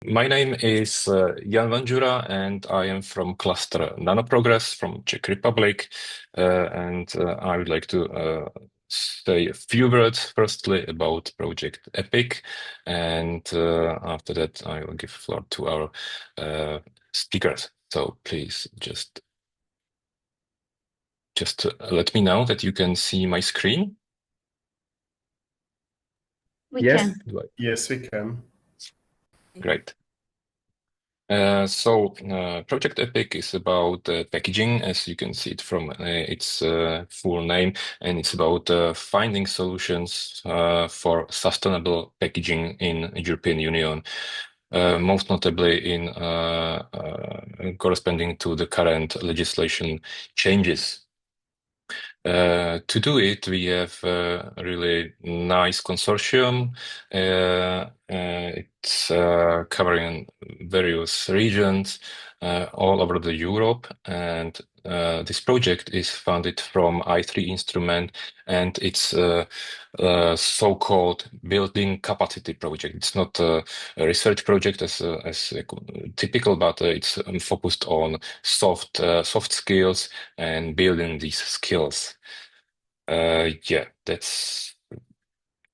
My name is Jan Vanjura, and I am from cluster Nanoprogress from Czech Republic. I would like to say a few words firstly about project EPIC, and after that I will give floor to our speakers. So please just let me know that you can see my screen. We can. Yes, we can. Great. Project EPIC is about packaging, as you can see it from its full name, and it's about finding solutions for sustainable packaging in European Union, most notably in corresponding to the current legislation changes. To do it, we have a really nice consortium. It's covering various regions all over the Europe, and this project is funded from I3 instrument, and it's so-called building capacity project. It's not a research project as typical, but it's focused on soft skills and building these skills.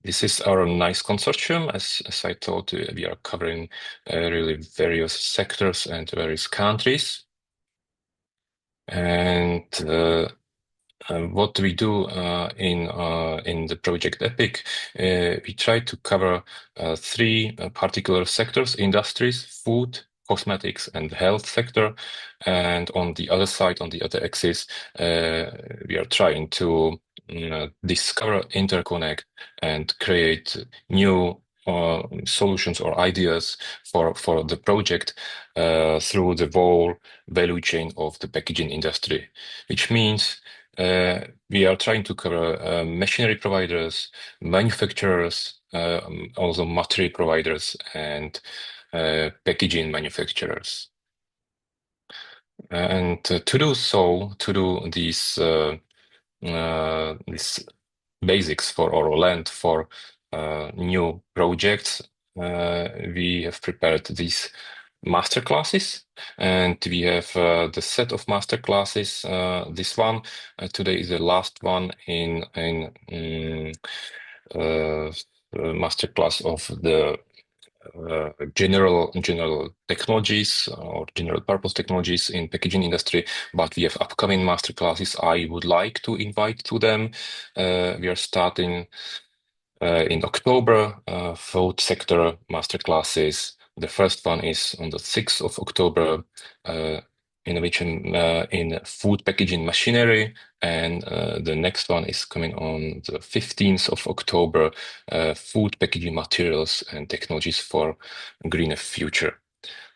This is our nice consortium. As I told you, we are covering really various sectors and various countries. And what we do in the project EPIC, we try to cover three particular sectors: industries, food, cosmetics, and health sector. And on the other side, on the other axis, we are trying to discover, interconnect, and create new solutions or ideas for the project through the whole value chain of the packaging industry, which means we are trying to cover machinery providers, manufacturers, also material providers, and packaging manufacturers. And to do these basics for or land for new projects, we have prepared these masterclasses, and we have the set of masterclasses. This one today is the last one in masterclass of the general technologies or general purpose technologies in packaging industry, but we have upcoming masterclasses I would like to invite to them. We are starting in October, food sector masterclasses. The first one is on the 6th of October, innovation in food packaging machinery, and the next one is coming on the 15th of October, food packaging materials and technologies for a greener future.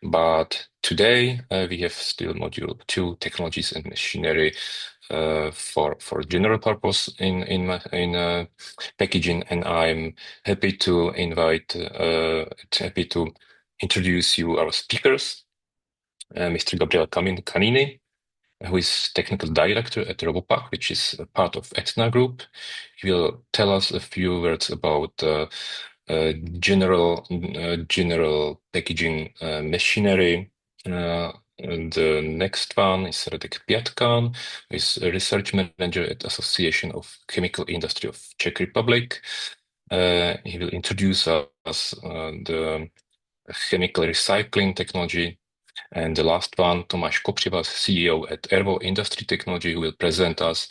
But today we have still module 2, technologies and machinery for general purpose in packaging, and I'm happy to introduce you our speakers, Mr. Gabriele Canini, who is technical director at RoboPack, which is a part of AETNA Group. He will tell us a few words about general packaging machinery. The next one is Radek Pjatkan, who is a research manager at Association of Chemical Industry of Czech Republic. He will introduce us the chemical recycling technology. And the last one, Tomáš Kopřiva, CEO at Ervotechnology, who will present us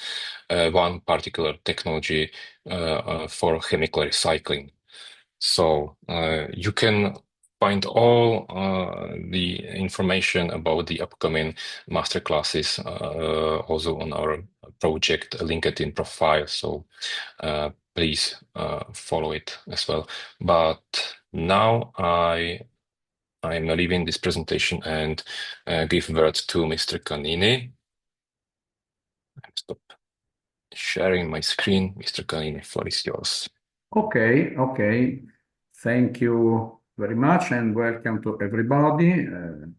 one particular technology for chemical recycling. So you can find all the information about the upcoming masterclasses also on our project LinkedIn profile. So please follow it as well. But now I'm leaving this presentation and give words to Mr. Canini. Stop sharing my screen. Mr. Canini, floor is yours. Okay. Thank you very much and welcome to everybody.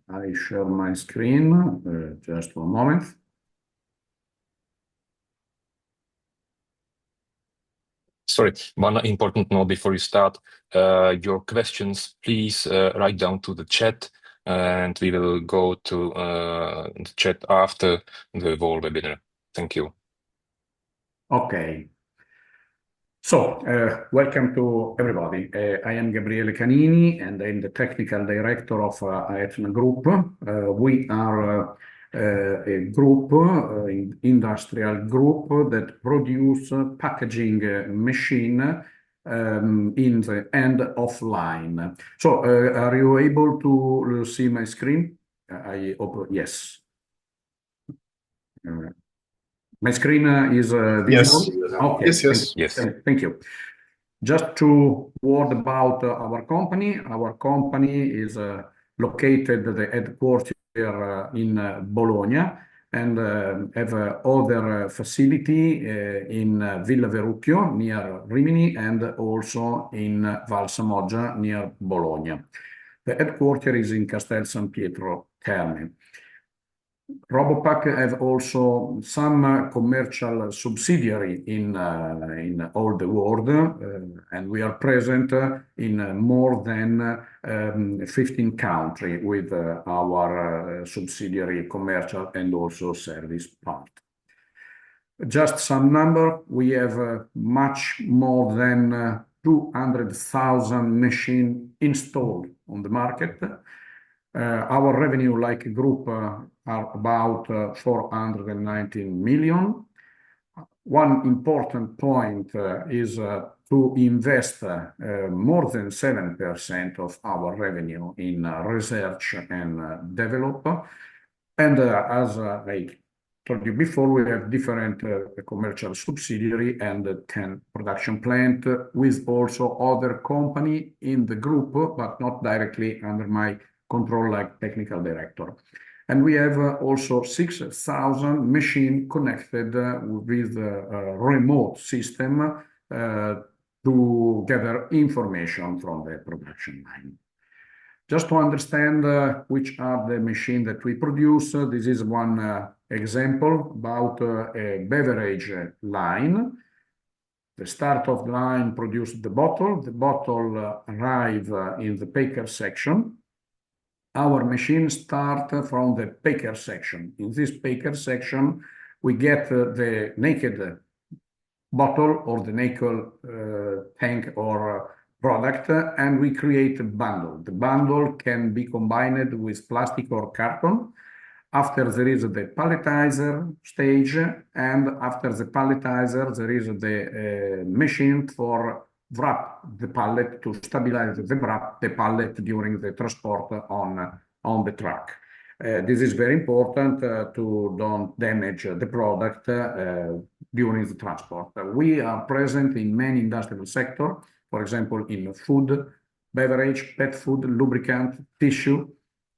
I share my screen just 1 moment. Sorry, one important note before you start. Your questions, please write down to the chat, and we will go to the chat after the whole webinar. Thank you. Okay. So, welcome to everybody. I am Gabriele Canini, and I'm the technical director of AETNA Group. We are a group, industrial group that produce packaging machine in the end of line. So, are you able to see my screen? I hope yes. My screen is visible? Yes. Okay. Yes. Thank you. Just two words about our company. Our company is located at the headquarters in Bologna and have other facility in Villa Verrucchio near Rimini and also in Val Samoggia near Bologna. The headquarters is in Castel San Pietro Terme. Robopack have also some commercial subsidiary in all the world, and we are present in more than 15 countries with our subsidiary commercial and also service part. Just some number, we have much more than 200,000 machines installed on the market. Our revenue like group are about 419 million. One important point is to invest more than 7% of our revenue in research and development. And as I told you before, we have different commercial subsidiary and 10 production plant with also other company in the group, but not directly under my control like technical director. And we have also 6,000 machines connected with a remote system to gather information from the production line. Just to understand which are the machines that we produce, this is one example about a beverage line. The start of the line produced the bottle arrive in the packer section. Our machines start from the packer section. In this packer section, we get the naked bottle or the naked tank or product, and we create a bundle. The bundle can be combined with plastic or carton. After there is the palletizer stage, and after the palletizer, there is the machine for wrap the pallet to stabilize the pallet during the transport on the truck. This is very important to don't damage the product during the transport. We are present in many industrial sectors, for example, in food, beverage, pet food, lubricant, tissue,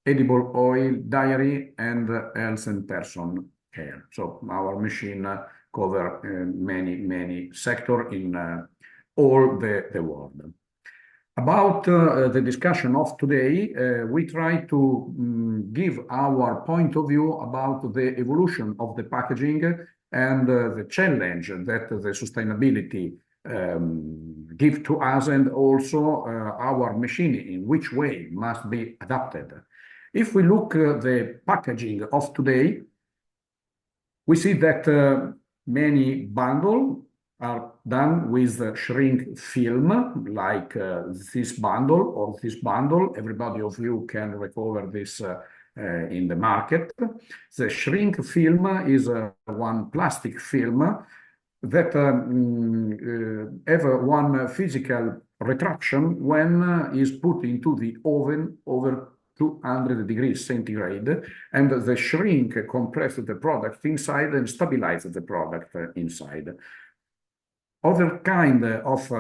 edible oil, dairy, and health and person care. So our machine cover many sectors in all the world. About the discussion of today, we try to give our point of view about the evolution of the packaging and the challenge that the sustainability give to us, and also our machine in which way must be adapted. If we look at the packaging of today, we see that many bundles are done with shrink film, like this bundle or this bundle. Everybody of you can recover this in the market. The shrink film is one plastic film that have one physical retraction when is put into the oven over 200 degrees centigrade, and the shrink compresses the product inside and stabilizes the product inside. Other kind of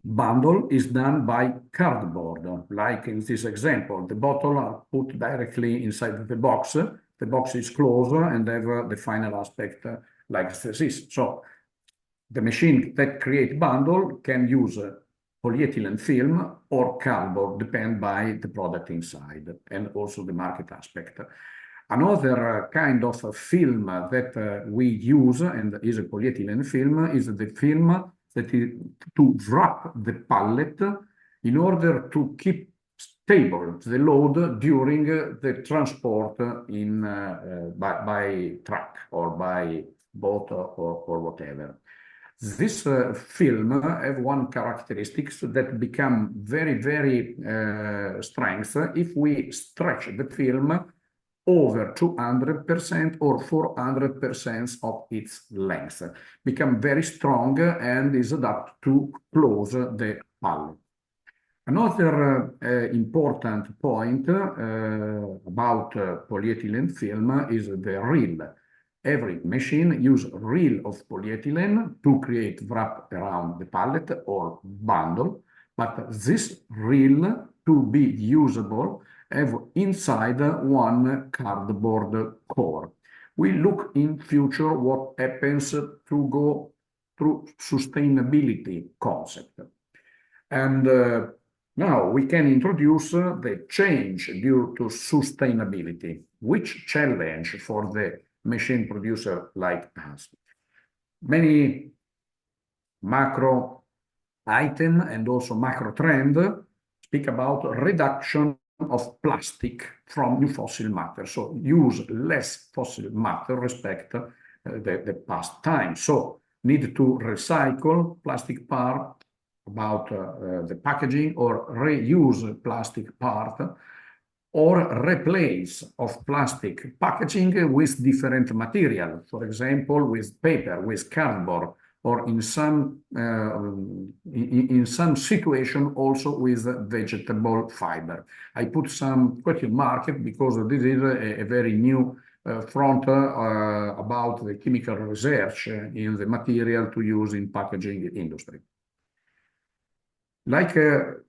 bundle is done by cardboard, like in this example. The bottle are put directly inside the box. The box is closed and have the final aspect like this. So the machine that create bundle can use polyethylene film or cardboard, depend by the product inside and also the market aspect. Another kind of film that we use and is a polyethylene film is the film that is to wrap the pallet in order to keep stable the load during the transport by truck or by boat or whatever. This film have one characteristic that become very, very strength if we stretch the film over 200% or 400% of its length. Become very strong and is adapted to close the pallet. Another important point about polyethylene film is the reel. Every machine uses reel of polyethylene to create wrap around the pallet or bundle, but this reel to be usable have inside one cardboard core. We look in future what happens to go through sustainability concept. And now we can introduce the change due to sustainability, which challenge for the machine producer like us. Many macro item and also macro trend speak about reduction of plastic from new fossil matter. So use less fossil matter respect the past time. So need to recycle plastic part about the packaging or reuse plastic part or replace of plastic packaging with different material, for example, with paper, with cardboard, or in some situation also with vegetable fiber. I put some question mark because this is a very new front about the chemical research in the material to use in packaging industry. Like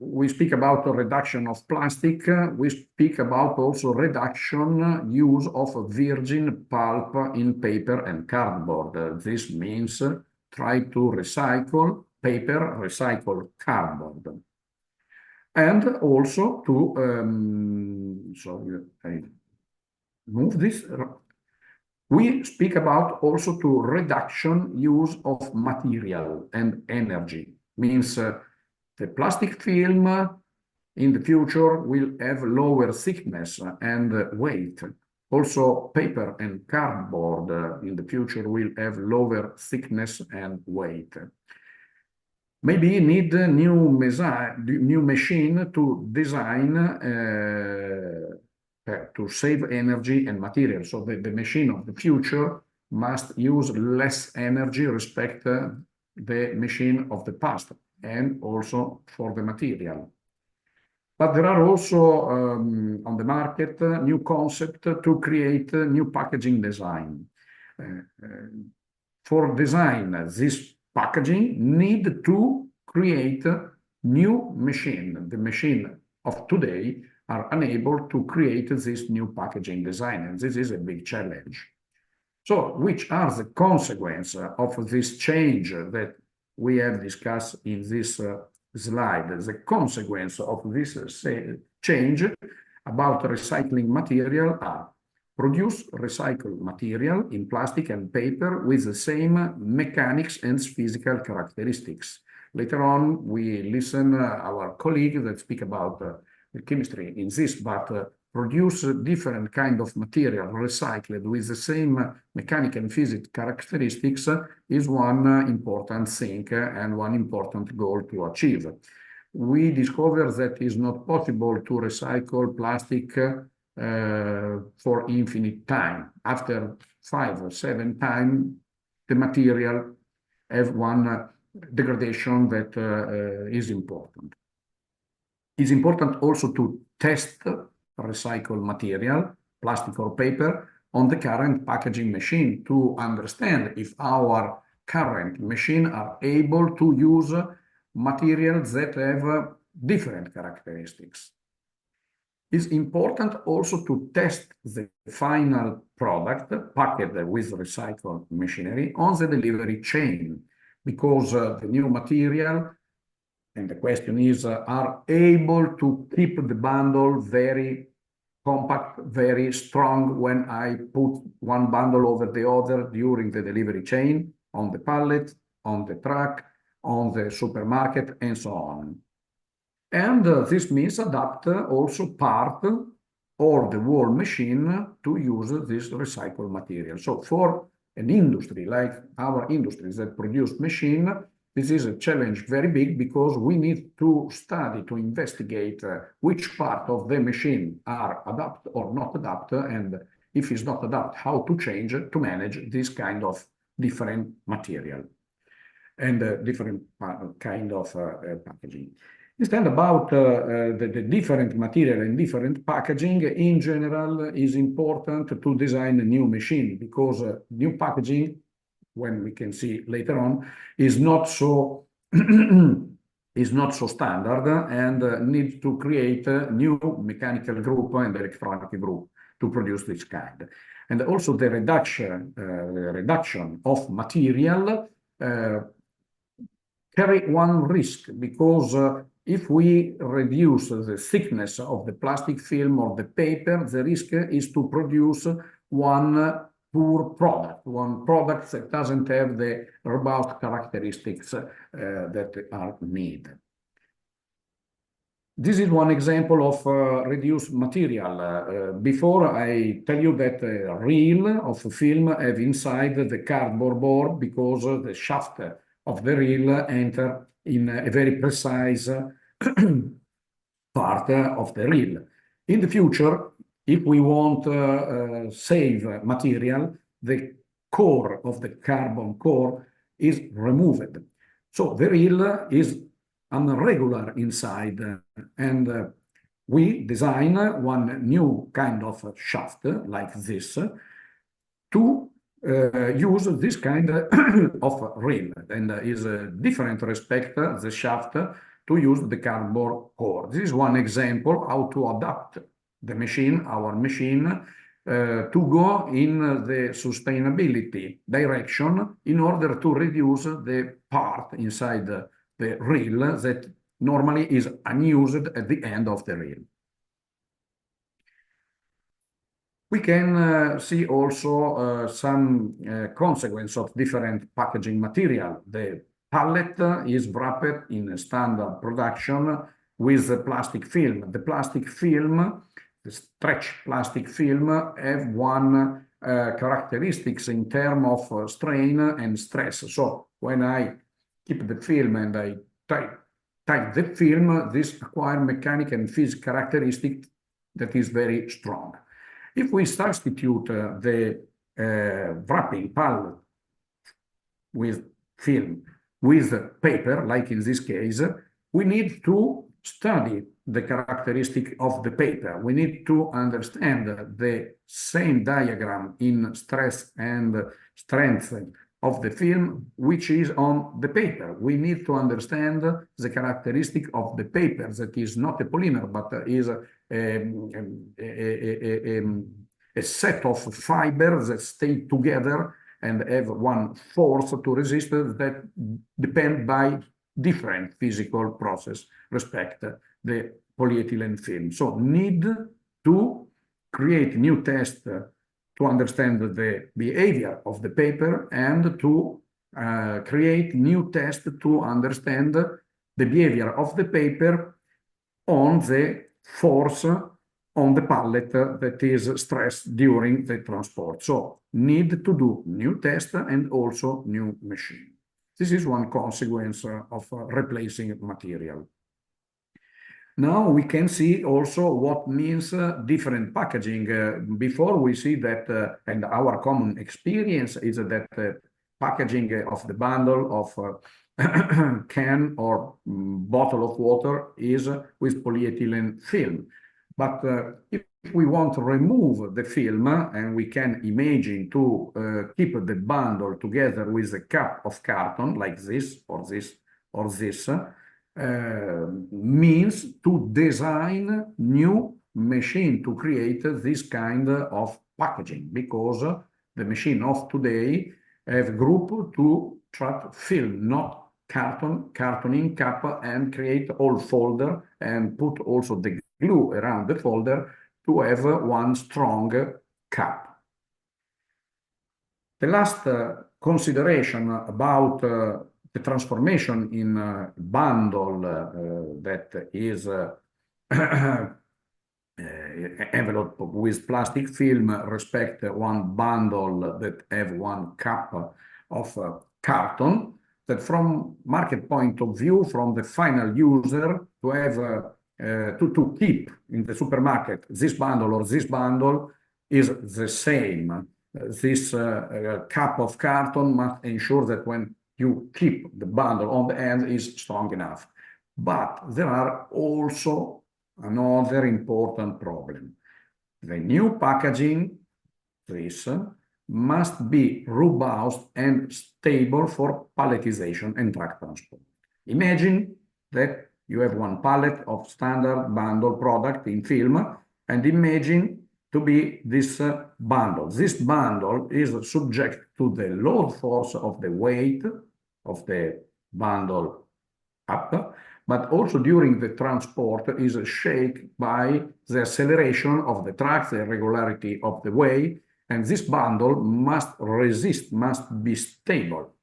we speak about the reduction of plastic, we speak about also reduction use of virgin pulp in paper and cardboard. This means try to recycle paper, recycle cardboard. And also to, sorry, I move this. We speak about also to reduction use of material and energy. Means the plastic film in the future will have lower thickness and weight. Also, paper and cardboard in the future will have lower thickness and weight. Maybe need a new machine to design to save energy and material. So the machine of the future must use less energy respect the machine of the past and also for the material. But there are also on the market new concept to create new packaging design. For design this packaging need to create new machine. The machine of today are unable to create this new packaging design, and this is a big challenge. So which are the consequences of this change that we have discussed in this slide? The consequence of this change about recycling material are produce recycled material in plastic and paper with the same mechanics and physical characteristics. Later on, we listen our colleague that speak about the chemistry in this, but produce different kind of material recycled with the same mechanical and physical characteristics is one important thing and one important goal to achieve. We discover that it's not possible to recycle plastic for infinite time. After 5 or 7 times, the material have one degradation that is important. It's important also to test recycled material, plastic or paper, on the current packaging machine to understand if our current machine are able to use materials that have different characteristics. It's important also to test the final product packed with recycled machinery on the delivery chain, because the new material, and the question is, are able to keep the bundle very compact, very strong when I put one bundle over the other during the delivery chain, on the pallet, on the truck, on the supermarket and so on. And this means adapt also part or the whole machine to use this recycled material. So for an industry like our industries that produce machine, this is a challenge very big because we need to study, to investigate which part of the machine are adapt or not adapt, and if it's not adapt, how to change to manage this kind of different material and different kind of packaging. Instead, about the different material and different packaging, in general, is important to design a new machine because new packaging, when we can see later on, is not so is not so standard and needs to create a new mechanical group and electronic group to produce this kind. And also the reduction of material carry one risk because if we reduce the thickness of the plastic film or the paper, the risk is to produce one poor product, one product that doesn't have the robust characteristics that are needed. This is one example of reduced material. Before I tell you that a reel of film have inside the cardboard board because the shaft of the reel enter in a very precise part of the reel. In the future, if we want save material, the core of the carbon core is removed. So the reel is irregular inside, and we design one new kind of shaft like this to use this kind of reel, and is a different respect the shaft to use the cardboard core. This is one example how to adapt the machine, our machine, to go in the sustainability direction in order to reduce the part inside the reel that normally is unused at the end of the reel. We can see also some consequence of different packaging material. The pallet is wrapped in a standard production with the plastic film. The plastic film, the stretch plastic film, have one characteristics in terms of strain and stress. So when I keep the film and I tight the film, this acquire mechanical and physical characteristic that is very strong. If we substitute the wrapping pallet with film with paper, like in this case, we need to study the characteristic of the paper. We need to understand the same diagram in stress and strength of the film, which is on the paper. We need to understand the characteristic of the paper that is not a polymer, but is a set of fibers that stay together and have one force to resist that depend by different physical process respect the polyethylene film. So need to create new tests to understand the behavior of the paper and to create new tests to understand the behavior of the paper on the force on the pallet that is stressed during the transport. So need to do new tests and also new machine. This is one consequence of replacing material. Now we can see also what means different packaging. Before we see that, and our common experience is that packaging of the bundle of can or bottle of water is with polyethylene film. But if we want to remove the film, and we can imagine to keep the bundle together with a cup of carton like this or this or this, means to design new machine to create this kind of packaging, because the machine of today have group to trap film, not cartoning cup, and create all folder and put also the glue around the folder to have one strong cap. The last consideration about the transformation in a bundle that is envelope with plastic film respect one bundle that have one cup of carton, that from market point of view, from the final user, to have to keep in the supermarket this bundle or this bundle is the same. This cup of carton must ensure that when you keep the bundle on the end is strong enough. But there are also another important problem. The new packaging, this, must be robust and stable for palletization and truck transport. Imagine that you have one pallet of standard bundle product in film, and imagine to be this bundle. This bundle is subject to the load force of the weight of the bundle up, but also during the transport is shaped by the acceleration of the truck, the regularity of the way, and this bundle must resist, must be stable.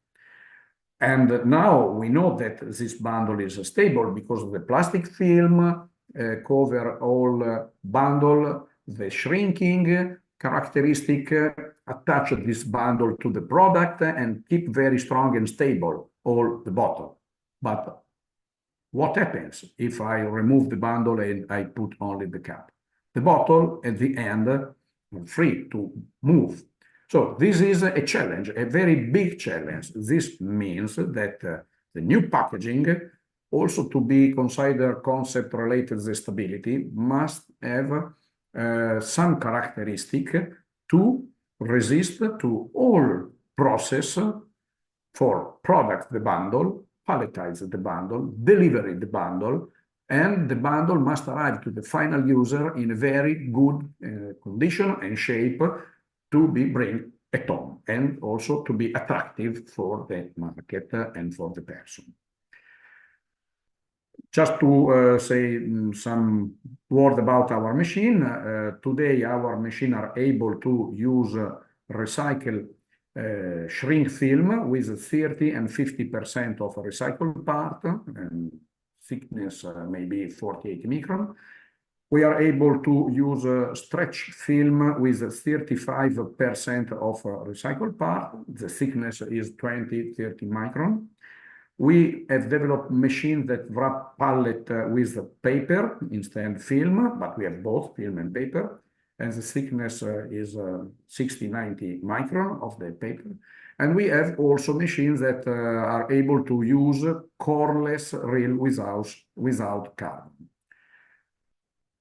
And now we know that this bundle is stable because the plastic film cover all bundle, the shrinking characteristic attach this bundle to the product and keep very strong and stable all the bottle. But what happens if I remove the bundle and I put only the cap? The bottle at the end are free to move. So this is a challenge, a very big challenge. This means that the new packaging, also to be considered concept related to stability, must have some characteristic to resist to all process for product the bundle, palletize the bundle, deliver the bundle, and the bundle must arrive to the final user in a very good condition and shape to be bring at home and also to be attractive for the market and for the person. Just to say some word about our machine. Today, our machine are able to use recycle shrink film with 30 and 50% of recycled part and thickness maybe 48 micron. We are able to use stretch film with 35% of recycled part. The thickness is 20, 30 micron. We have developed machines that wrap pallet with paper instead of film, but we have both film and paper. And the thickness is 60, 90 micron of the paper. And we have also machines that are able to use coreless reel without carbon.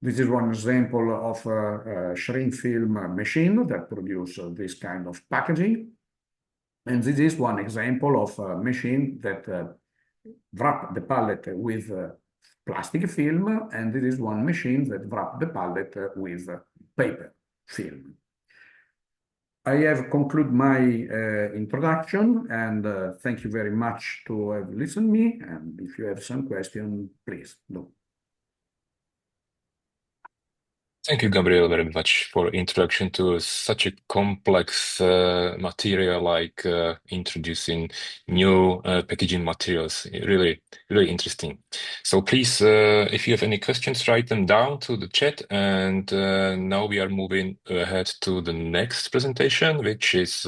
This is one example of a shrink film machine that produces this kind of packaging. And this is one example of a machine that wrap the pallet with plastic film, and this is one machine that wrap the pallet with paper film. I have concluded my introduction, and thank you very much to have listened me. And if you have some question, please do. Thank you, Gabriele, very much for introduction to such a complex material like introducing new packaging materials. Really, really interesting. So please, if you have any questions, write them down to the chat. And now we are moving ahead to the next presentation, which is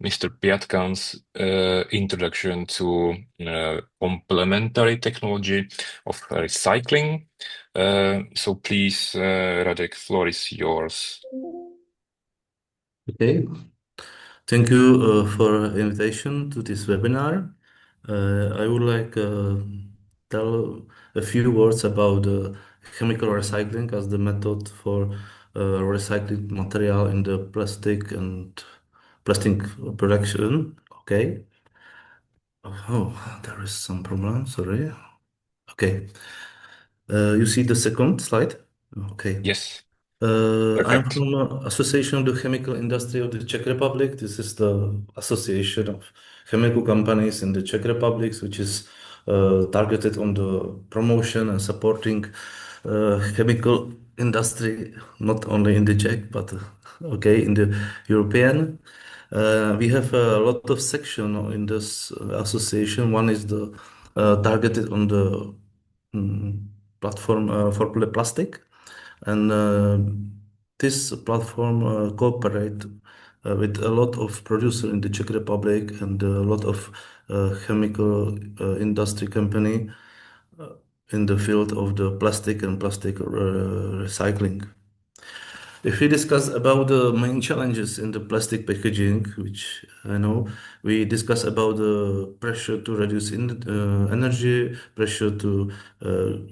Mr. Pjatkan's introduction to complementary technology of recycling. So please, Radek, floor is yours. Okay, thank you for invitation to this webinar. I would like tell a few words about chemical recycling as the method for recycling material in the plastic production. Okay. Oh, there is some problem. Sorry. Okay. You see the second slide? Okay. Yes. I'm Perfect. from Association of the Chemical Industry of the Czech Republic. This is the association of chemical companies in the Czech Republic, which is targeted on the promotion and supporting chemical industry, not only in the Czech, but okay, in the European. We have a lot of section in this association. One is the targeted on the platform for plastic, and this platform cooperate with a lot of producers in the Czech Republic and a lot of chemical industry company in the field of the plastic and plastic recycling. If we discuss about the main challenges in the plastic packaging, which I know, we discuss about the pressure to reduce energy, pressure to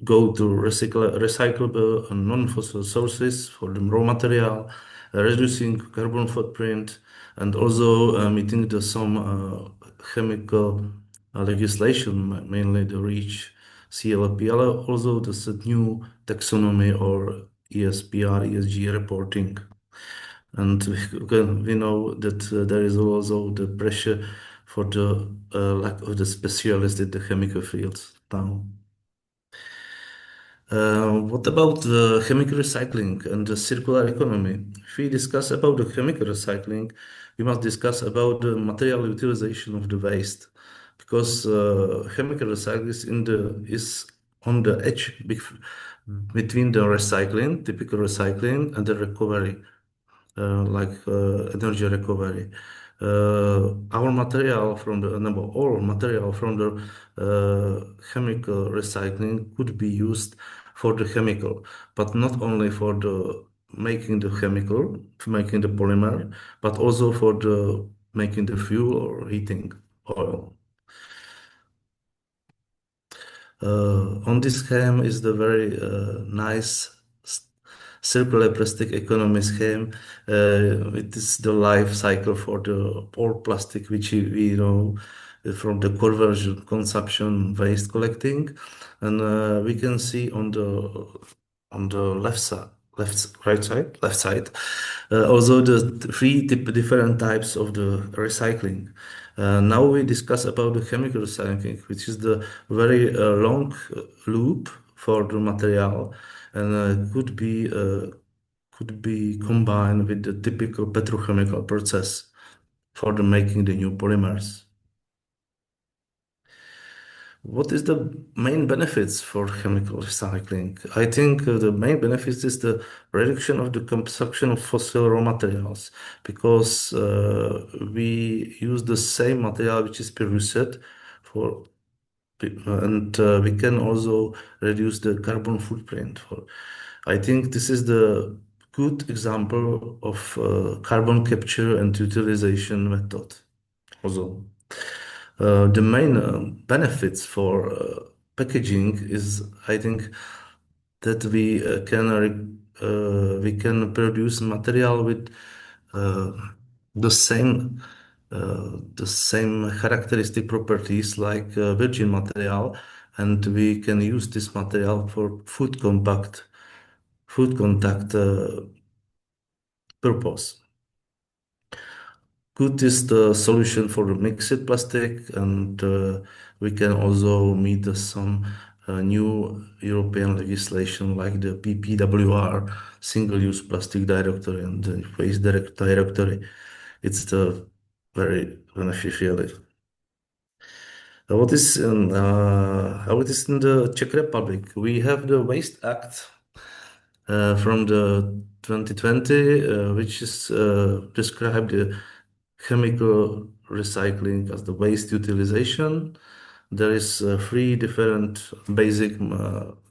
go to recyclable and non-fossil sources for the raw material, reducing carbon footprint, and also meeting some chemical legislation, mainly the REACH, CLP, also the new taxonomy or ESPR, ESG reporting. And we know that there is also the pressure for the lack of the specialists in the chemical fields now. What about the chemical recycling and the circular economy? If we discuss about the chemical recycling, we must discuss about the material utilization of the waste, because chemical recycling is on the edge between the recycling, typical recycling, and the recovery, energy recovery. Our material from the all material from the chemical recycling could be used for the chemical, but not only for the making the chemical, making the polymer, but also for the making the fuel or heating oil. On this scheme is the very nice circular plastic economy scheme. It is the life cycle for the all plastic which we know from the conversion, consumption, waste collecting, and we can see on the left side, left side. Also the three different types of the recycling. Now we discuss about the chemical recycling, which is the very long loop for the material, and could be combined with the typical petrochemical process for the making the new polymers. What is the main benefits for chemical recycling? I think the main benefits is the reduction of the consumption of fossil raw materials, because we use the same material which is produced for, and we can also reduce the carbon footprint. I think this is the good example of carbon capture and utilization method also. The main benefits for packaging is, I think, that we can produce material with the same characteristic properties like virgin material, and we can use this material for food contact purpose. Good is the solution for the mixed plastic, and we can also meet some new European legislation like the PPWR, Single-Use Plastic Directory, and the Waste Directory. It's the very beneficial. How it is in the Czech Republic? We have the Waste Act from the 2020, which is described the chemical recycling as the waste utilization. There is three different basic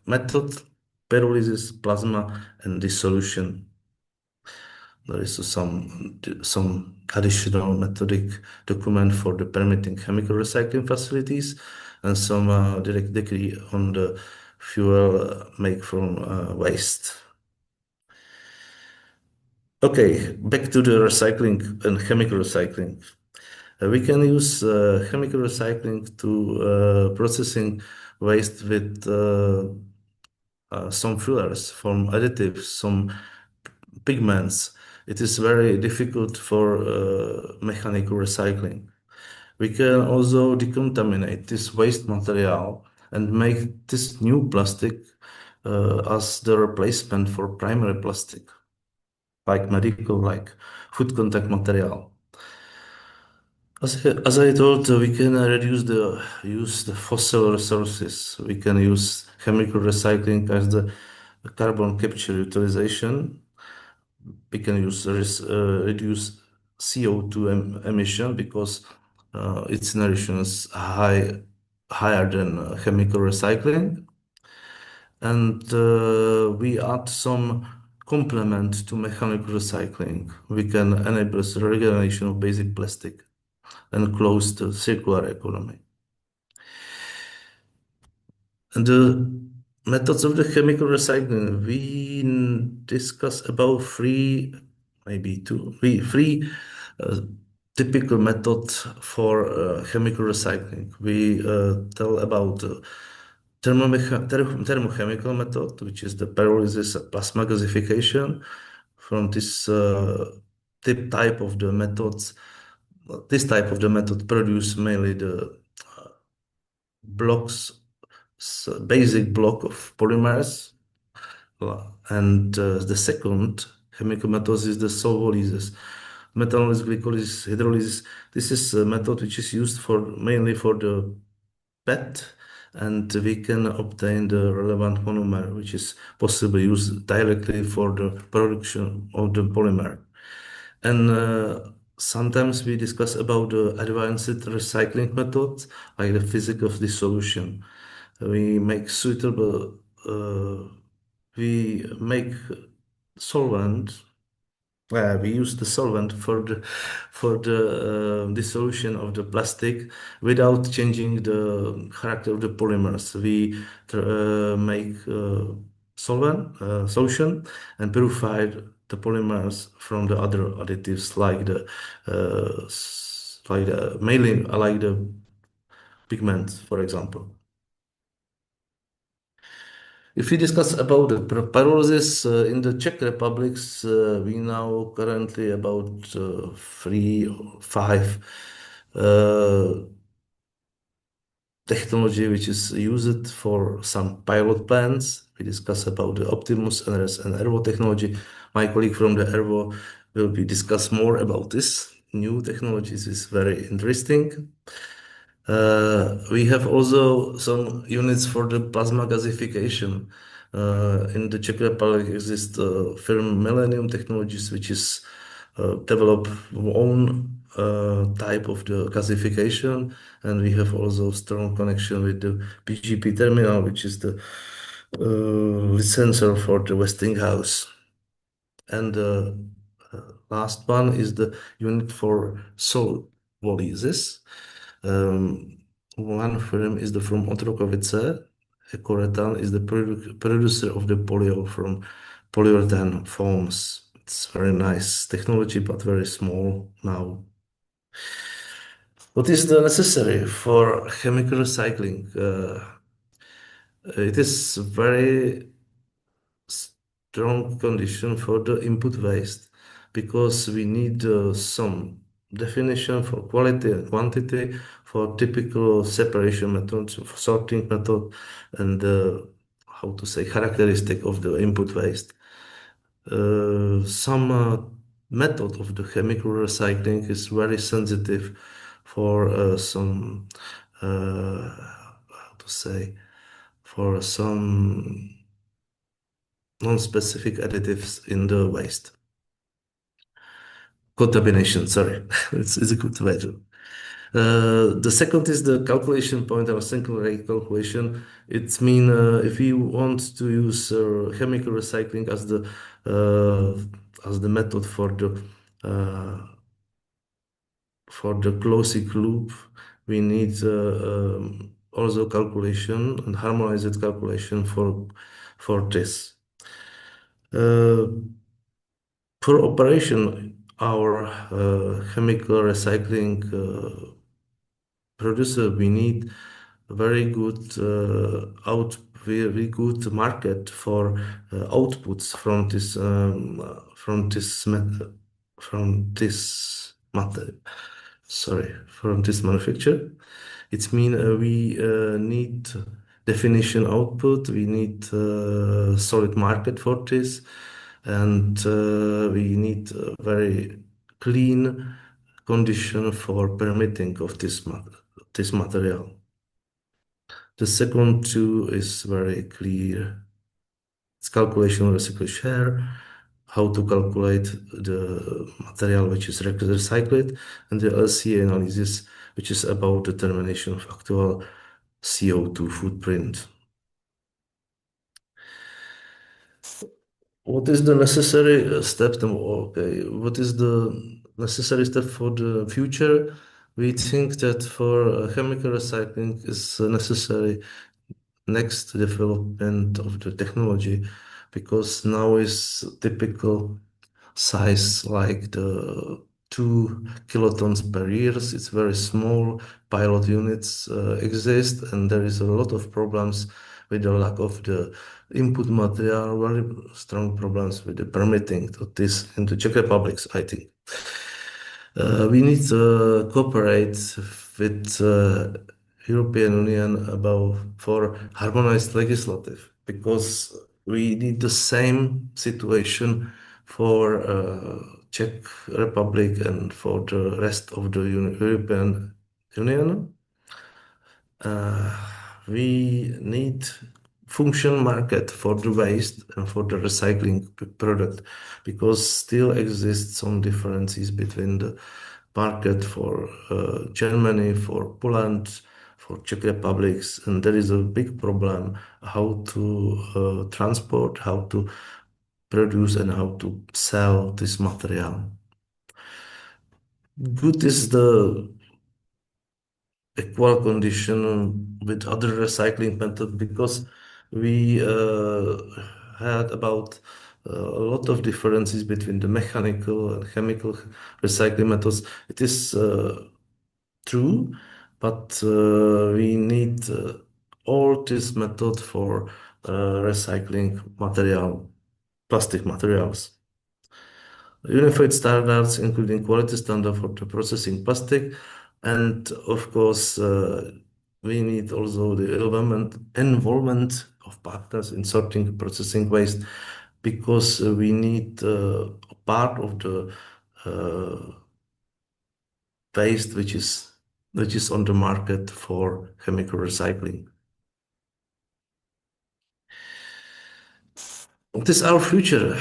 methods: pyrolysis, plasma, and dissolution. There is some additional methodic document for the permitting chemical recycling facilities, and some direct decree on the fuel made from waste. Okay, back to the recycling and chemical recycling. We can use chemical recycling to processing waste with some fillers, some additives, some pigments. It is very difficult for mechanical recycling. We can also decontaminate this waste material and make this new plastic as the replacement for primary plastic, like medical, like food contact material. As I told, we can reduce the use the fossil resources. We can use chemical recycling as the carbon capture utilization. We can reduce CO2 emission because its inertia is higher than chemical recycling. And we add some complement to mechanical recycling. We can enable the regeneration of basic plastic and close the circular economy. And the methods of the chemical recycling, we discuss about three typical methods for chemical recycling. We tell about thermochemical method, which is the pyrolysis plasma gasification. From this type of the methods, this type of the method produce mainly the blocks, basic block of polymers. And the second chemical method is the solvolysis, methanolysis, glycolysis, hydrolysis. This is a method which is used mainly for the PET, and we can obtain the relevant monomer, which is possible used directly for the production of the polymer. And sometimes we discuss about the advanced recycling methods, like the physics of dissolution. We make suitable, we make solvent. We use the solvent for the dissolution of the plastic without changing the character of the polymers. We make solution and purify the polymers from the other additives like the pigments, for example. If we discuss about the pyrolysis in the Czech Republic, we now currently about 3 or 5 technology which is used for some pilot plants. We discuss about the Optimus, NRS, and Ervotechnology. My colleague from the Ervo will be discuss more about this new technologies. Is very interesting. We have also some units for the plasma gasification. In the Czech Republic exists firm Millennium Technologies, which is develop own type of the gasification, and we have also strong connection with the PGP terminal, which is the sensor for the Westinghouse. And the last one is the unit for solvolysis. One firm is from Otrokovice. Ekoretan is the producer of the polyol from polyurethane foams. It's very nice technology, but very small now. What is the necessary for chemical recycling? It is very strong condition for the input waste because we need some definition for quality and quantity for typical separation methods, sorting method, and how to say characteristic of the input waste. Some method of the chemical recycling is very sensitive for some how to say for some non-specific additives in the waste. Contamination, sorry, it's a good way to. The second is the calculation point or single rate calculation. It's mean if you want to use chemical recycling as the method for the closed loop, we need also calculation and harmonized calculation for this. For operation, our chemical recycling producer, we need very good very good market for outputs from this manufacture. It means we need definition output. We need solid market for this, and we need very clean condition for permitting of this material. The second two is very clear. It's calculation of recycled share, how to calculate the material which is recycled, and the LCA analysis, which is about determination of actual CO2 footprint. What is the necessary step? Okay, what is the necessary step for the future? We think that for chemical recycling is necessary next development of the technology, because now is typical size like the 2 kilotons per year. It's very small. Pilot units exist, and there is a lot of problems with the lack of the input material, very strong problems with the permitting of this in the Czech Republic, I think. We need to cooperate with European Union for harmonized legislative, because we need the same situation for Czech Republic and for the rest of the European Union. We need function market for the waste and for the recycling product, because still exists some differences between the market for Germany, for Poland, for Czech Republic, and there is a big problem how to transport, how to produce, and how to sell this material. Good is the equal condition with other recycling method, because we had about a lot of differences between the mechanical and chemical recycling methods. It is true, but we need all this method for recycling plastic materials. Unified standards, including quality standard for the processing plastic, and of course, we need also the involvement of partners in sorting, processing waste, because we need a part of the waste which is on the market for chemical recycling. What is our future?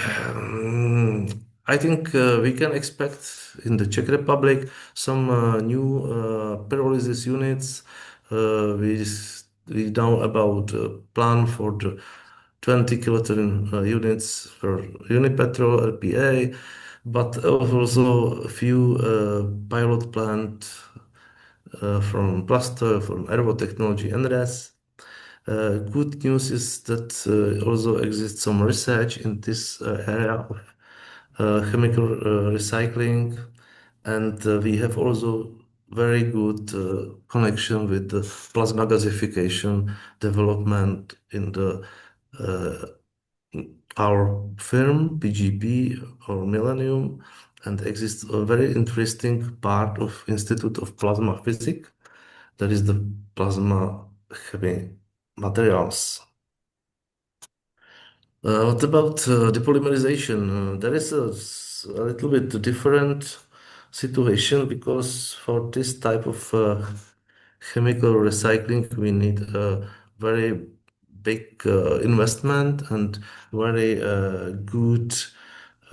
I think we can expect in the Czech Republic some new pyrolysis units. We know about a plan for the 20 kiloton units for Unipetrol, LPA, but also a few pilot plant from Plasto, from Ervotechnology and RES. Good news is that also exists some research in this area of chemical recycling, and we have also very good connection with the plasma gasification development in our firm PGP or Millennium, and exists a very interesting part of Institute of Plasma Physics, that is the plasma heavy materials. What about depolymerization? There is a little bit different situation, because for this type of chemical recycling, we need a very big investment and very good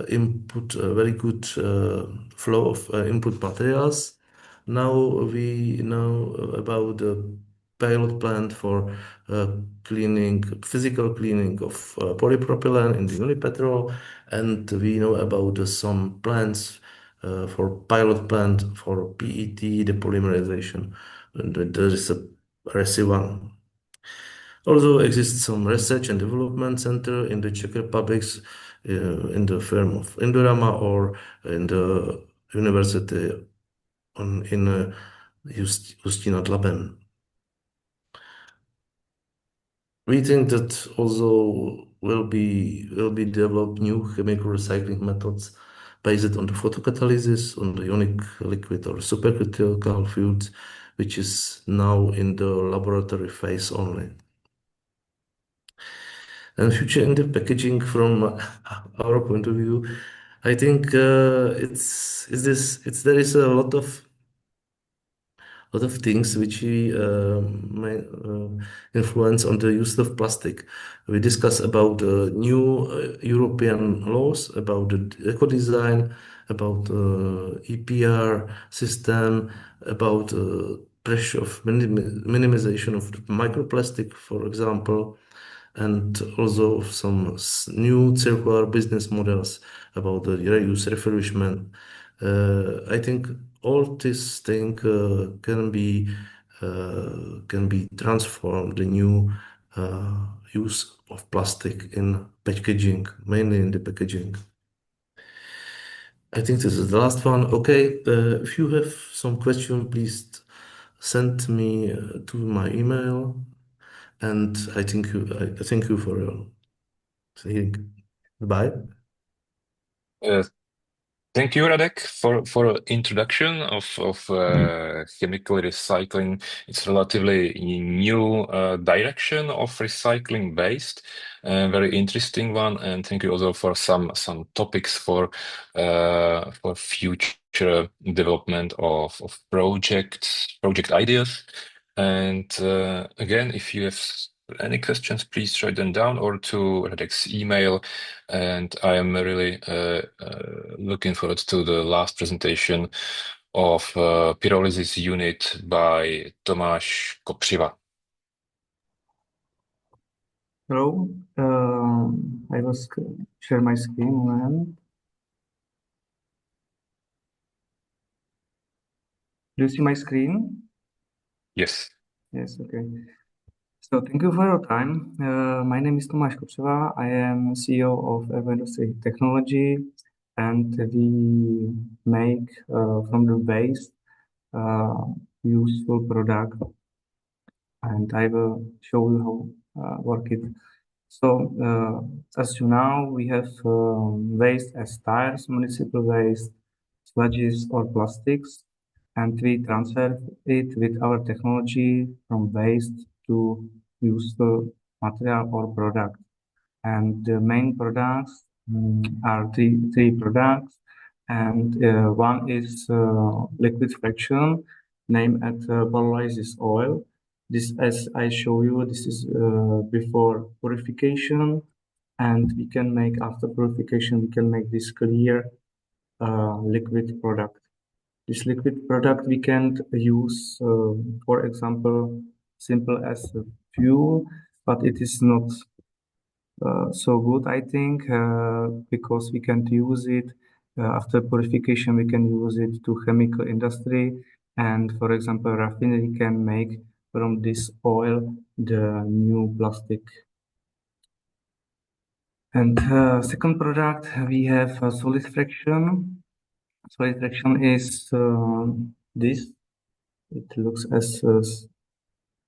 input, very good flow of input materials. Now we know about the pilot plant for physical cleaning of polypropylene in the Unipetrol, and we know about some plants for pilot plant for PET depolymerization, and there is a RESI1. Also exists some research and development center in the Czech Republic, in the firm of Indorama or in the university in Ústí nad Labem. We think that also will be developed new chemical recycling methods based on the photocatalysis, on the ionic liquid or supercritical fluids, which is now in the laboratory phase only. And future in the packaging, from our point of view, I think there is a lot of things which may influence on the use of plastic. We discuss about new European laws, about the eco-design, about EPR system, about pressure of minimization of microplastic, for example, and also some new circular business models about the reuse refurbishment. I think all these things can be transformed the new use of plastic in packaging, mainly in the packaging. I think this is the last one. Okay, if you have some question, please send me to my email. And I thank you for your saying goodbye. Uh, Thank you, Radek, for introduction of chemical recycling. It's relatively new direction of recycling based, very interesting one. And thank you also for some topics for future development of project ideas. And again, if you have any questions, please write them down or to Radek's email. And I am really looking forward to the last presentation of pyrolysis unit by Tomáš Kopřiva. Hello, I will share my screen moment. Do you see my screen? Yes. Yes, okay. So thank you for your time. My name is Tomáš Kopřiva. I am CEO of Ervotechnology, and we make from the waste useful product. And I will show you how work it. So as you know, we have waste as tires, municipal waste, sludges or plastics, and we transfer it with our technology from waste to useful material or product. And the main products are three products, and one is liquid fraction, named as pyrolysis oil. This, as I show you, this is before purification, and we can make after purification, we can make this clear liquid product. This liquid product we can use, for example, simple as a fuel, but it is not so good, I think, because we can't use it after purification. We can use it to chemical industry, and for example, refinery can make from this oil the new plastic. And second product, we have solid fraction. Solid fraction is this. It looks as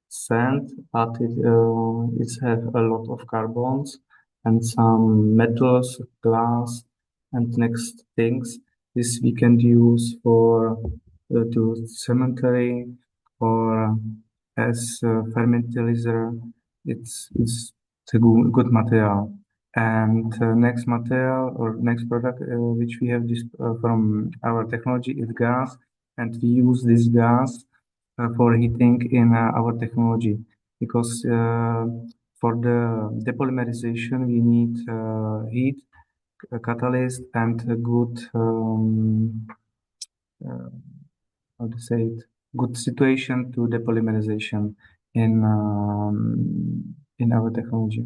sand, but it has a lot of carbons and some metals, glass, and next things. This we can use for to cemetery or as fertilizer. It's a good material. And next material or next product which we have this from our technology is gas, and we use this gas for heating in our technology, because for the depolymerization we need heat, a catalyst, and a good how to say it, good situation to depolymerization in our technology.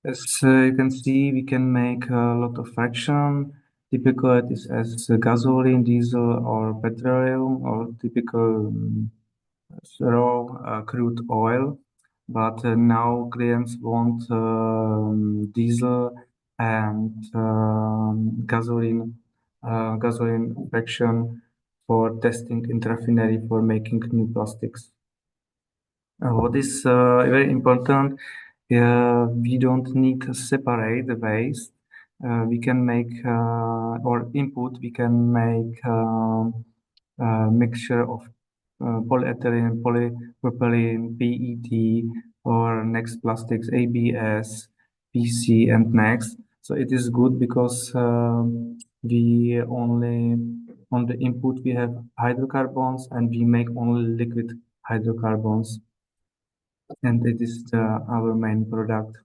As you can see, we can make a lot of fraction. Typical it is as gasoline, diesel, or petroleum, or typical raw crude oil. But now clients want diesel and gasoline fraction for testing in refinery for making new plastics. What is very important, we don't need to separate the waste. We can make or input. We can make mixture of polyethylene, polypropylene, PET, or next plastics, ABS, PC, and next. So it is good because we only on the input we have hydrocarbons and we make only liquid hydrocarbons, and it is our main product.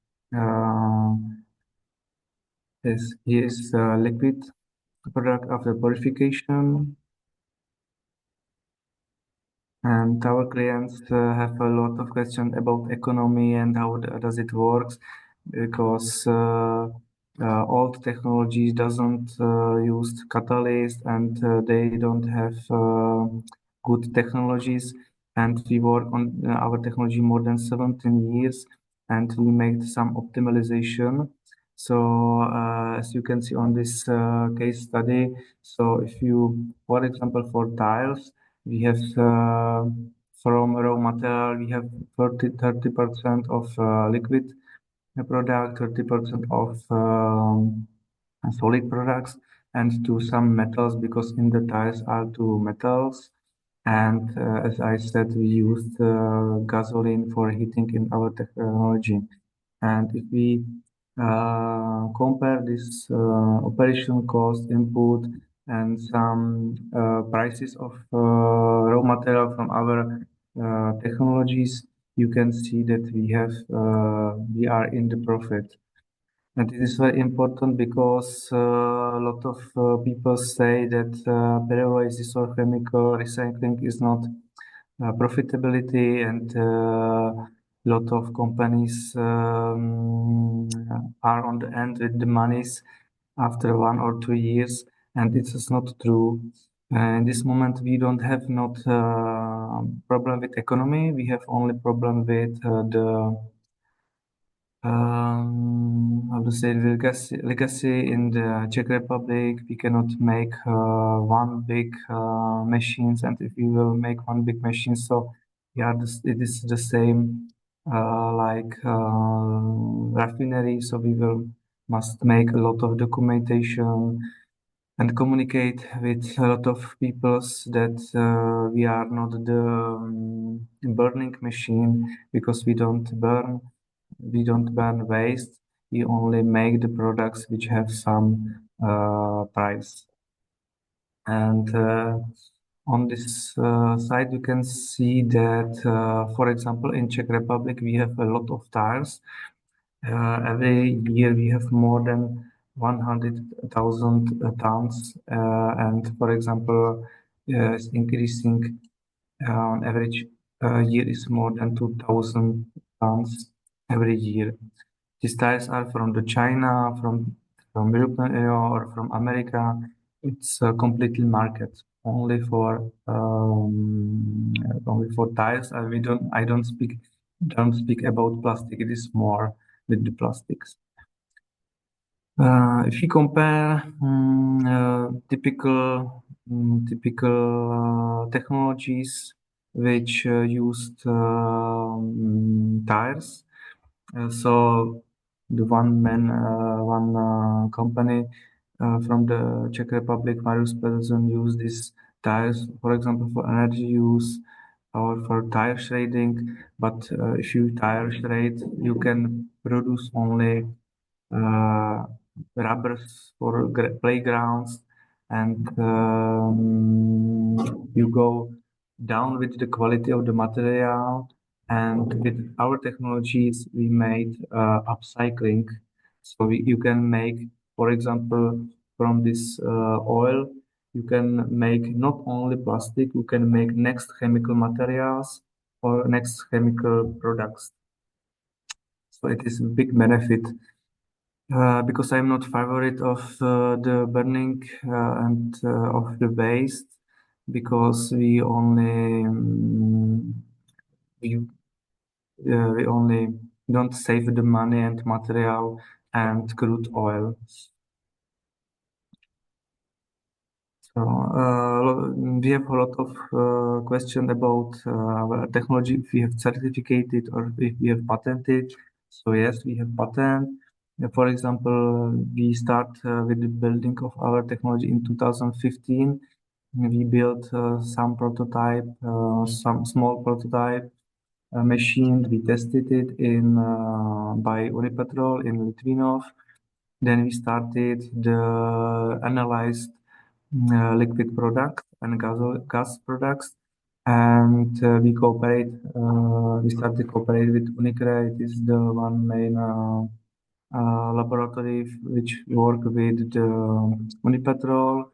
Here is liquid product after purification. And our clients have a lot of questions about economy and how does it work, because old technology doesn't use catalyst, and they don't have good technologies. And we work on our technology more than 17 years, and we made some optimization. So as you can see on this case study, so if you, for example, for tiles, we have from raw material, we have 30% of liquid product, 30% of solid products, and to some metals, because in the tiles are two metals. And as I said, we used gasoline for heating in our technology. And if we compare this operation cost input and some prices of raw material from our technologies, you can see that we are in the profit. And it is very important because a lot of people say that pyrolysis or chemical recycling is not profitability, and lot of companies are on the end with the monies after 1 or 2 years, and it is not true. In this moment, we don't have not problem with economy. We have only problem with the how to say legacy in the Czech Republic. We cannot make one big machines, and if we will make one big machine, so yeah, it is the same like refinery. So we must make a lot of documentation and communicate with a lot of people that we are not the burning machine, because we don't burn waste. We only make the products which have some price. And on this side, you can see that, for example, in Czech Republic, we have a lot of tires. Every year we have more than 100,000 tons, and for example, it's increasing on average year is more than 2,000 tons every year. These tires are from the China, from European or from America. It's a completely market only for tires. I don't speak about plastic. It is more with the plastics. If you compare typical technologies which used tires, so the one company from the Czech Republic, Marius Pedersen, use these tires, for example, for energy use or for tire shredding. But if you tire shred, you can produce only rubbers for playgrounds, and you go down with the quality of the material. And with our technologies, we made upcycling. So you can make, for example, from this oil, you can make not only plastic, you can make next chemical materials or next chemical products. So it is a big benefit. Because I'm not favorite of the burning and of the waste, because we only don't save the money and material and crude oil. So we have a lot of question about our technology, if we have certificated or if we have patented. So yes, we have patent. For example, we start with the building of our technology in 2015. We built some prototype, some small prototype machine. We tested it by Unipetrol in Litvinov. Then we started the analyzed liquid product and gas products, and we cooperate. We started cooperate with Unicre. It is the one main laboratory which work with the Unipetrol,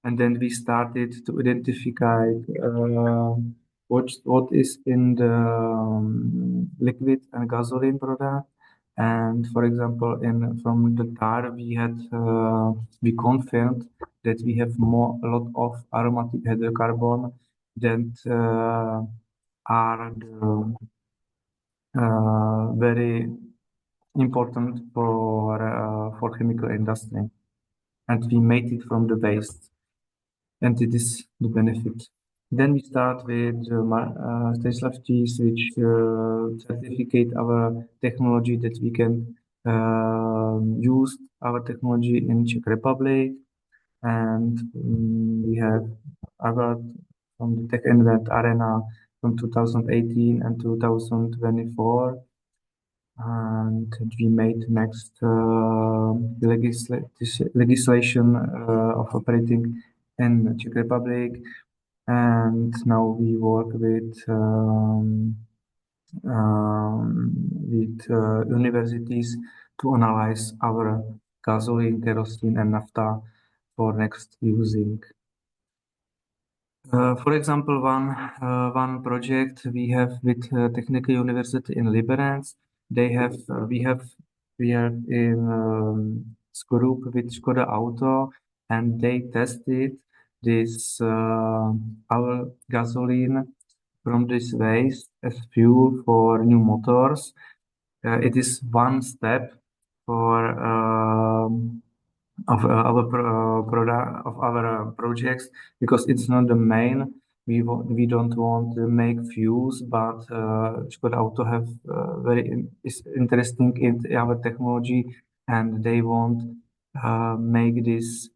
and then we started to identify what is in the liquid and gasoline product. And for example, from the tar we confirmed that we have a lot of aromatic hydrocarbon that are very important for chemical industry, and we made it from the waste, and it is the benefit. Then we start with Stanislavskis, which certificate our technology that we can use our technology in Czech Republic, and we have award from the Tech Invent Arena from 2018 and 2024. And we made next legislation of operating in Czech Republic, and now we work with universities to analyze our gasoline, kerosene, and naphtha for next using. For example, one project we have with Technical University in Liberec. We have in group with Skoda Auto, and they tested this our gasoline from this waste as fuel for new motors. It is one step for of our projects, because it's not the main. We don't want to make fuels, but Skoda Auto have is interesting in our technology, and they want make this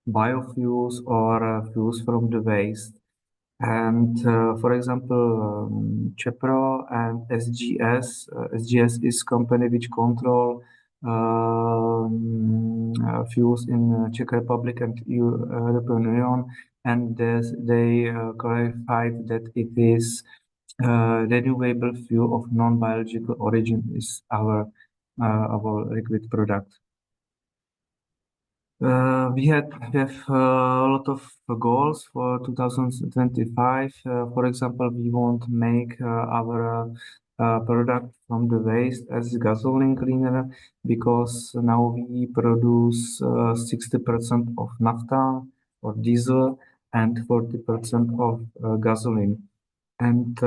biofuels or fuels from the waste. And for example, Chepro and SGS. SGS is company which control fuels in Czech Republic and European Union, and they clarified that it is renewable fuel of non-biological origin is our liquid product. We have a lot of goals for 2025. For example, we want to make our product from the waste as gasoline cleaner, because now we produce 60% of naphtha or diesel and 40% of gasoline. And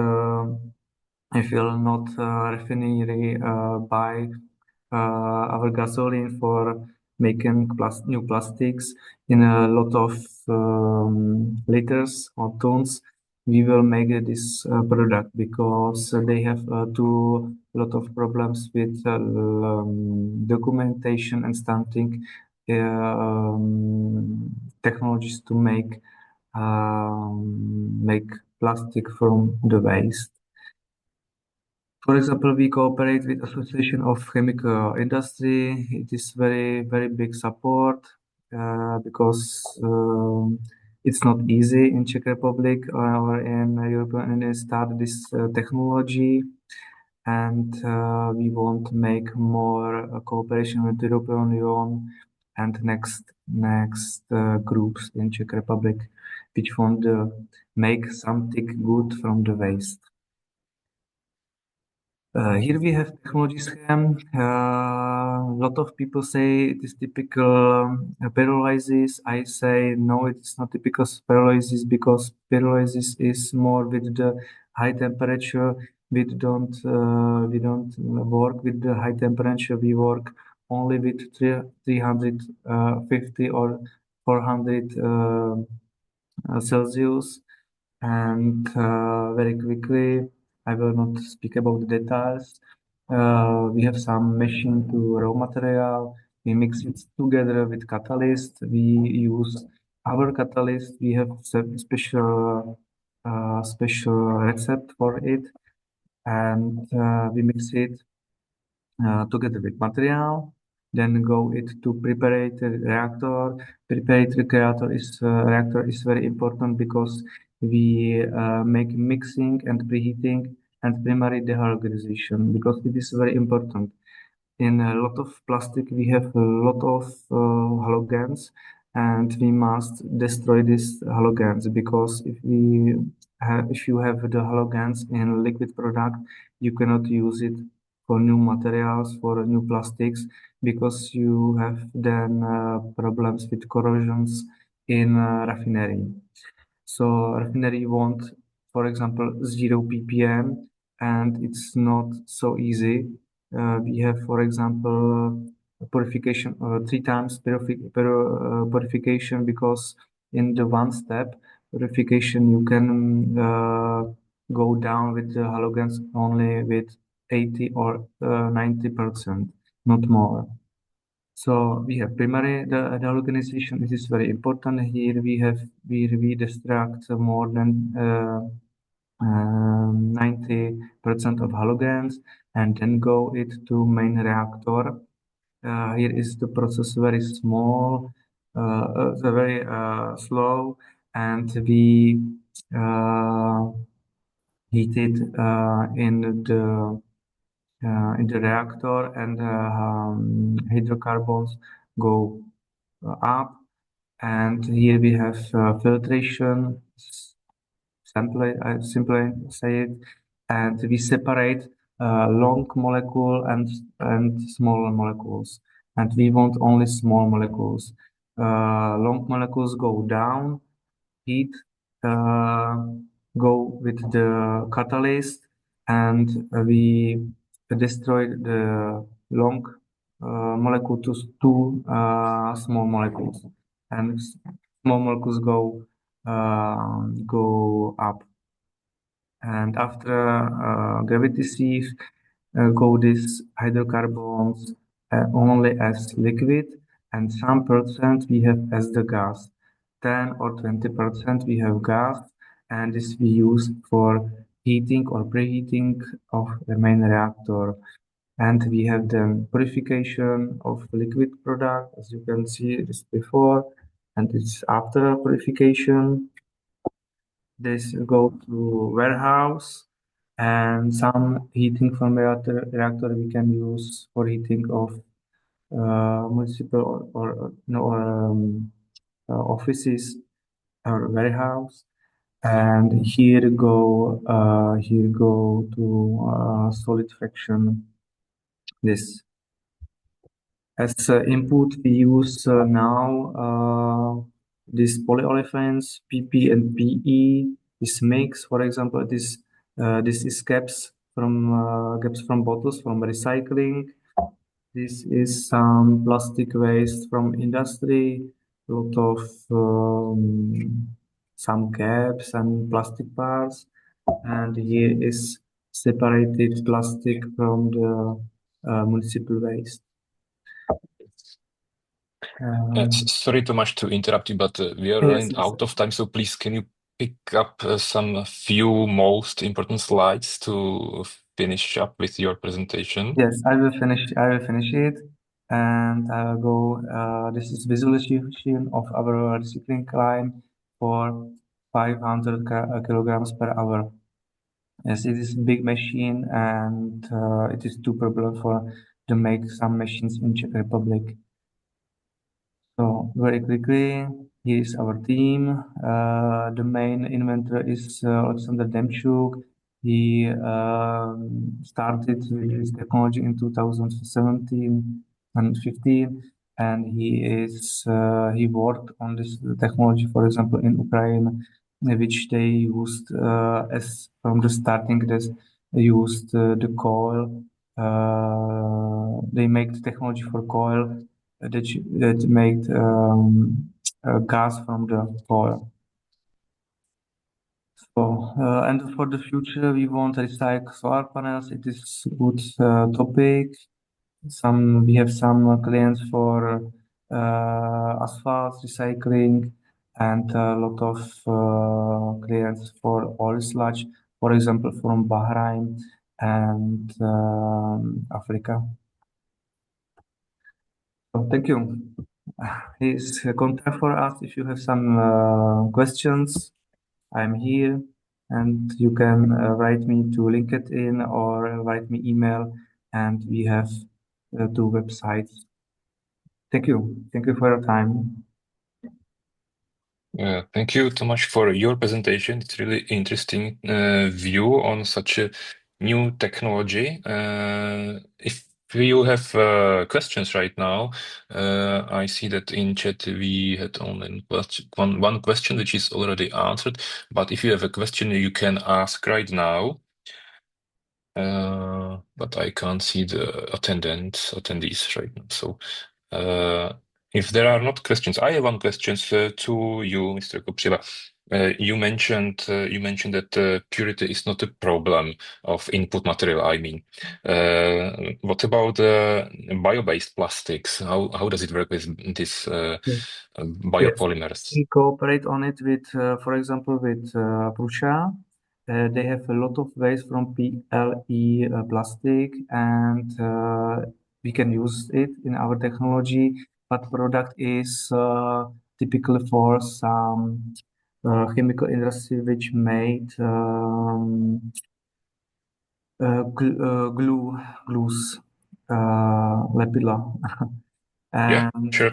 I feel not refinery buy our gasoline for making new plastics in a lot of liters or tons. We will make this product because they have too lot of problems with documentation and stamping technologies to make plastic from the waste. For example, we cooperate with Association of Chemical Industry. It is very, very big support because it's not easy in Czech Republic or in European Union start this technology, and we want to make more cooperation with the European Union and next groups in Czech Republic, which want to make something good from the waste. Here we have technology scheme. A lot of people say it is typical pyrolysis. I say no, it is not typical pyrolysis, because pyrolysis is more with the high temperature. We don't work with the high temperature. We work only with 350 or 400 Celsius, and very quickly. I will not speak about the details. We have some machine to raw material. We mix it together with catalyst. We use our catalyst. We have special recipe for it, and we mix it together with material. then go it to preparatory reactor. Preparatory reactor is very important because we make mixing and preheating and primary dehalogization, because it is very important. In a lot of plastic, we have a lot of halogens, and we must destroy these halogens, because if you have the halogens in liquid product, you cannot use it for new materials, for new plastics, because you have then problems with corrosions in refinery. So refinery want, for example, 0 ppm, and it's not so easy. We have, for example, purification 3 times purification, because in the one step purification you can go down with the halogens only with 80 or 90%, not more. So we have primary the organization. It is very important. Here we extract more than 90% of halogens, and then go it to main reactor. Here is the process very small, very slow, and we heat it in the reactor, and hydrocarbons go up. And here we have filtration, simply say it, and we separate long molecule and small molecules, and we want only small molecules. Long molecules go down, heat, go with the catalyst, and we destroy the long molecule to two small molecules, and small molecules go up. And after gravity sieve, go these hydrocarbons only as liquid, and some percent we have as the gas. 10 or 20% we have gas, and this we use for heating or preheating of the main reactor. And we have then purification of liquid product, as you can see this before, and it's after purification. This go to warehouse, and some heating from reactor we can use for heating of municipal or offices or warehouse. And here go to solid fraction. This as input we use now these polyolefins PP and PE. This makes, for example, this is caps from bottles from recycling. This is some plastic waste from industry, a lot of some caps and plastic parts, and here is separated plastic from the municipal waste. Sorry, Tomáš, to interrupt you, but we are running out of time, so please can you pick up some few most important slides to finish up with your presentation? Yes, I will finish it, and I will go. This is visualization of our recycling line for 500 kilograms per hour. Yes, it is a big machine, and it is too problem to make some machines in Czech Republic. So very quickly, here is our team. The main inventor is Alexander Demchuk. He started with this technology in 2017 and 15, and he worked on this technology, for example, in Ukraine, which they used as from the starting. They used the coil. They make the technology for coil that made gas from the coil. So, and for the future, we want to recycle solar panels. It is a good topic. We have some clients for asphalt recycling, and a lot of clients for oil sludge, for example, from Bahrain and Africa. Thank you. Here's contact for us if you have some questions. I'm here, and you can write me to LinkedIn or write me email, and we have two websites. Thank you. Thank you for your time. Thank you, Tomáš, for your presentation. It's really interesting view on such a new technology. If you have questions right now, I see that in chat we had only one question, which is already answered. But if you have a question, you can ask right now. But I can't see the attendees right now. So if there are not questions, I have one question to you, Mr. Kopřiva. You mentioned that purity is not a problem of input material. I mean, what about bio-based plastics? How does it work with this biopolymers? Yes. We cooperate on it with, for example, with Prussia. They have a lot of waste from PLE plastic, and we can use it in our technology. But product is typical for some chemical industry which made glues, lepidla. Yeah, And sure.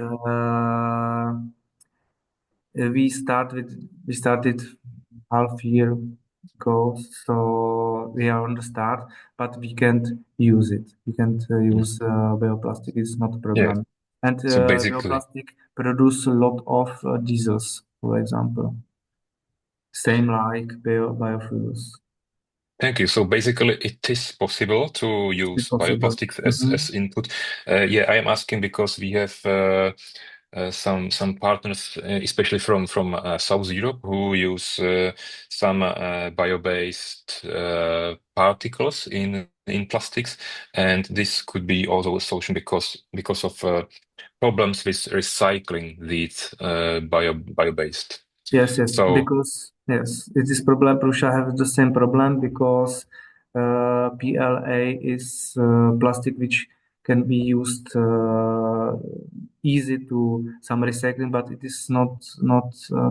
we started half year ago, so we are on the start, but we can't use it. We can't use bioplastic. It's not a problem. And So basically, bioplastic produce a lot of diesels, for example. Same like biofuels. Thank you. So basically, it is possible to use bioplastics as input. Yeah, I am asking because we have some partners, especially from South Europe, who use some bio-based particles in plastics, and this could be also a solution because of problems with recycling these bio-based. Yes, So because yes, it is problem. Prussia have the same problem because PLA is plastic which can be used easy to some recycling, but it is not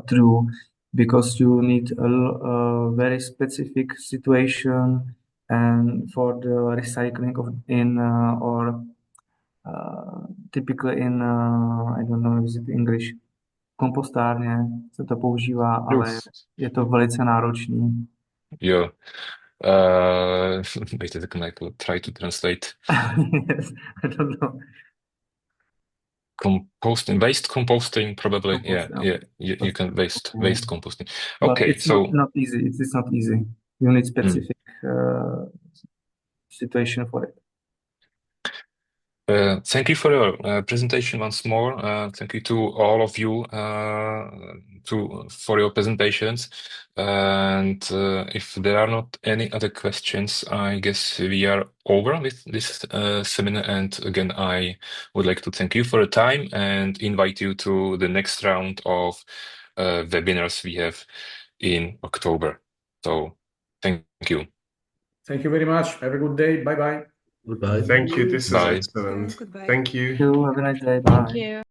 true because you need a very specific situation and for the recycling of in or typically in I don't know is it English. Kompostárně se to používá, ale je to velice náročný. Yeah. Wait a second, I will try to translate. Yes, I don't know. Composting, waste composting, probably. Yeah. You can waste composting. But Okay, it's so not easy. It is not easy. You need specific situation for it. Thank you for your presentation once more. Thank you to all of you for your presentations. And if there are not any other questions, I guess we are over with this seminar. And again, I would like to thank you for the time and invite you to the next round of webinars we have in October. So thank you. Thank you very much. Have a good day. Bye-bye. Goodbye. Thank you. This is Bye. excellent. Goodbye. Thank you. Have a nice day. Bye. Thank you.